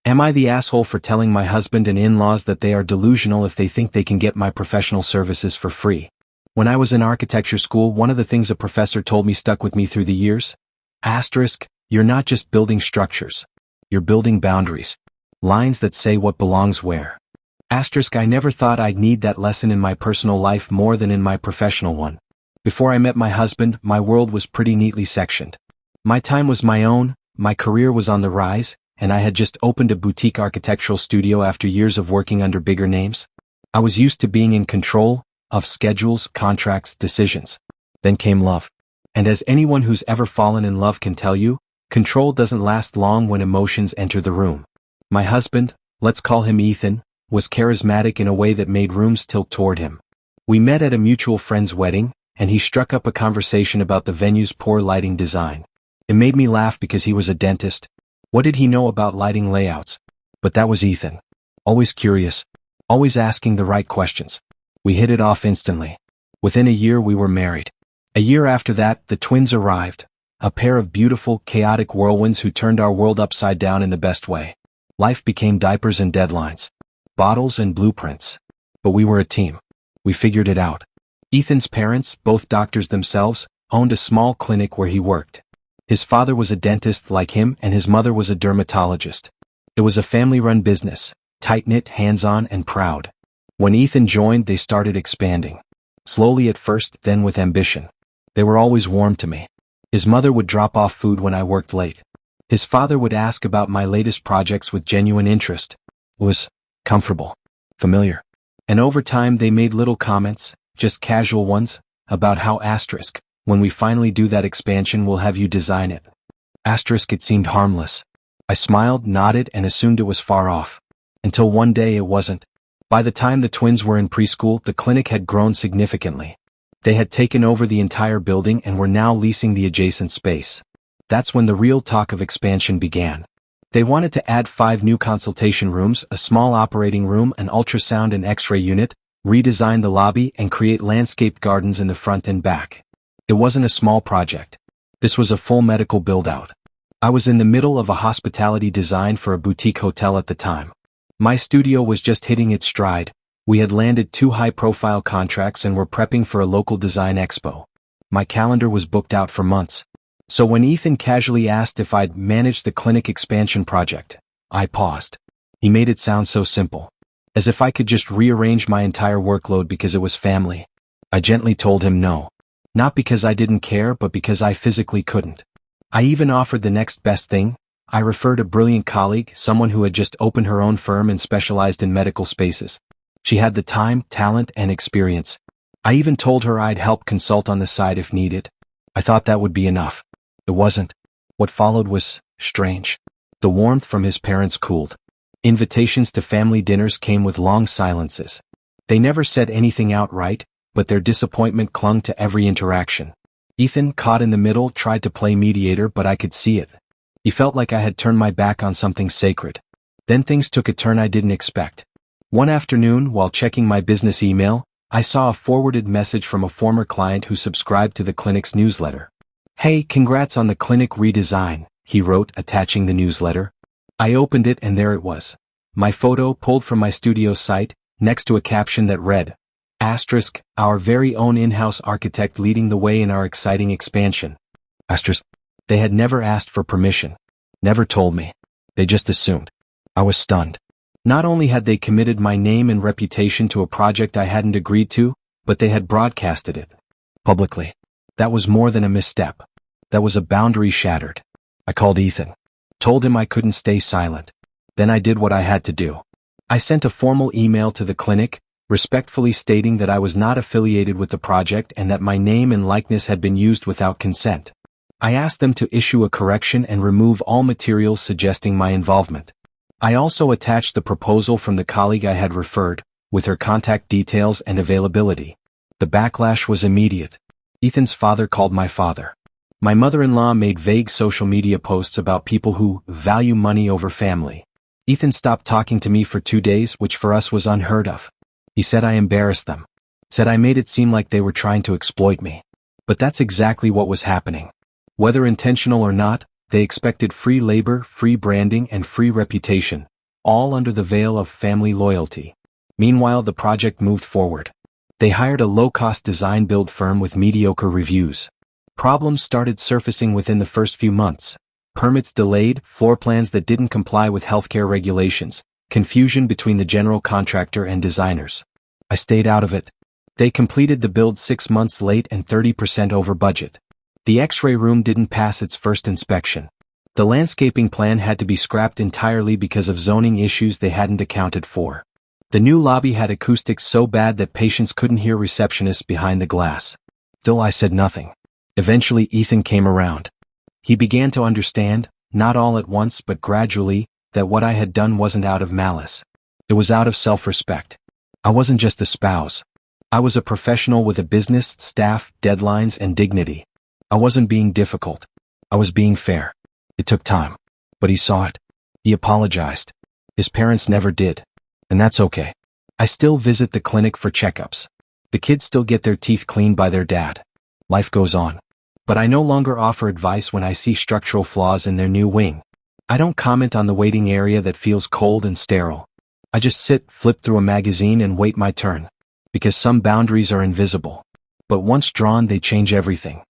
Am I the asshole for telling my husband and in-laws that they are delusional if they think they can get my professional services for free? When I was in architecture school, one of the things a professor told me stuck with me through the years. Asterisk, you're not just building structures. You're building boundaries. Lines that say what belongs where. Asterisk, I never thought I'd need that lesson in my personal life more than in my professional one. Before I met my husband, my world was pretty neatly sectioned. My time was my own, my career was on the rise, and I had just opened a boutique architectural studio after years of working under bigger names. I was used to being in control of schedules, contracts, decisions. Then came love. And as anyone who's ever fallen in love can tell you, control doesn't last long when emotions enter the room. My husband, let's call him Ethan, was charismatic in a way that made rooms tilt toward him. We met at a mutual friend's wedding, and he struck up a conversation about the venue's poor lighting design. It made me laugh because he was a dentist. What did he know about lighting layouts? But that was Ethan. Always curious. Always asking the right questions. We hit it off instantly. Within a year we were married. A year after that, the twins arrived. A pair of beautiful, chaotic whirlwinds who turned our world upside down in the best way. Life became diapers and deadlines. Bottles and blueprints. But we were a team. We figured it out. Ethan's parents, both doctors themselves, owned a small clinic where he worked. His father was a dentist like him and his mother was a dermatologist. It was a family-run business, tight-knit, hands-on, and proud. When Ethan joined, they started expanding. Slowly at first, then with ambition. They were always warm to me. His mother would drop off food when I worked late. His father would ask about my latest projects with genuine interest. It was comfortable, familiar. And over time they made little comments, just casual ones, about how asterisk, when we finally do that expansion we'll have you design it. Asterisk, it seemed harmless. I smiled, nodded, and assumed it was far off. Until one day it wasn't. By the time the twins were in preschool, the clinic had grown significantly. They had taken over the entire building and were now leasing the adjacent space. That's when the real talk of expansion began. They wanted to add 5 new consultation rooms, a small operating room, an ultrasound and X-ray unit, redesign the lobby, and create landscaped gardens in the front and back. It wasn't a small project. This was a full medical build-out. I was in the middle of a hospitality design for a boutique hotel at the time. My studio was just hitting its stride. We had landed 2 high-profile contracts and were prepping for a local design expo. My calendar was booked out for months. So when Ethan casually asked if I'd managed the clinic expansion project, I paused. He made it sound so simple. As if I could just rearrange my entire workload because it was family. I gently told him no. Not because I didn't care, but because I physically couldn't. I even offered the next best thing. I referred a brilliant colleague, someone who had just opened her own firm and specialized in medical spaces. She had the time, talent, and experience. I even told her I'd help consult on the side if needed. I thought that would be enough. It wasn't. What followed was strange. The warmth from his parents cooled. Invitations to family dinners came with long silences. They never said anything outright, but their disappointment clung to every interaction. Ethan, caught in the middle, tried to play mediator, but I could see it. He felt like I had turned my back on something sacred. Then things took a turn I didn't expect. One afternoon, while checking my business email, I saw a forwarded message from a former client who subscribed to the clinic's newsletter. "Hey, congrats on the clinic redesign," he wrote, attaching the newsletter. I opened it and there it was. My photo, pulled from my studio site, next to a caption that read, asterisk, our very own in-house architect leading the way in our exciting expansion. Asterisk. They had never asked for permission. Never told me. They just assumed. I was stunned. Not only had they committed my name and reputation to a project I hadn't agreed to, but they had broadcasted it. Publicly. That was more than a misstep. That was a boundary shattered. I called Ethan. Told him I couldn't stay silent. Then I did what I had to do. I sent a formal email to the clinic, respectfully stating that I was not affiliated with the project and that my name and likeness had been used without consent. I asked them to issue a correction and remove all materials suggesting my involvement. I also attached the proposal from the colleague I had referred, with her contact details and availability. The backlash was immediate. Ethan's father called my father. My mother-in-law made vague social media posts about people who value money over family. Ethan stopped talking to me for 2 days, which for us was unheard of. He said I embarrassed them. Said I made it seem like they were trying to exploit me. But that's exactly what was happening. Whether intentional or not, they expected free labor, free branding, and free reputation, all under the veil of family loyalty. Meanwhile, the project moved forward. They hired a low-cost design-build firm with mediocre reviews. Problems started surfacing within the first few months. Permits delayed, floor plans that didn't comply with healthcare regulations, confusion between the general contractor and designers. I stayed out of it. They completed the build 6 months late and 30% over budget. The X-ray room didn't pass its first inspection. The landscaping plan had to be scrapped entirely because of zoning issues they hadn't accounted for. The new lobby had acoustics so bad that patients couldn't hear receptionists behind the glass. Still, I said nothing. Eventually, Ethan came around. He began to understand, not all at once but gradually, that what I had done wasn't out of malice. It was out of self-respect. I wasn't just a spouse. I was a professional with a business, staff, deadlines, and dignity. I wasn't being difficult. I was being fair. It took time. But he saw it. He apologized. His parents never did. And that's okay. I still visit the clinic for checkups. The kids still get their teeth cleaned by their dad. Life goes on. But I no longer offer advice when I see structural flaws in their new wing. I don't comment on the waiting area that feels cold and sterile. I just sit, flip through a magazine and wait my turn. Because some boundaries are invisible. But once drawn, they change everything.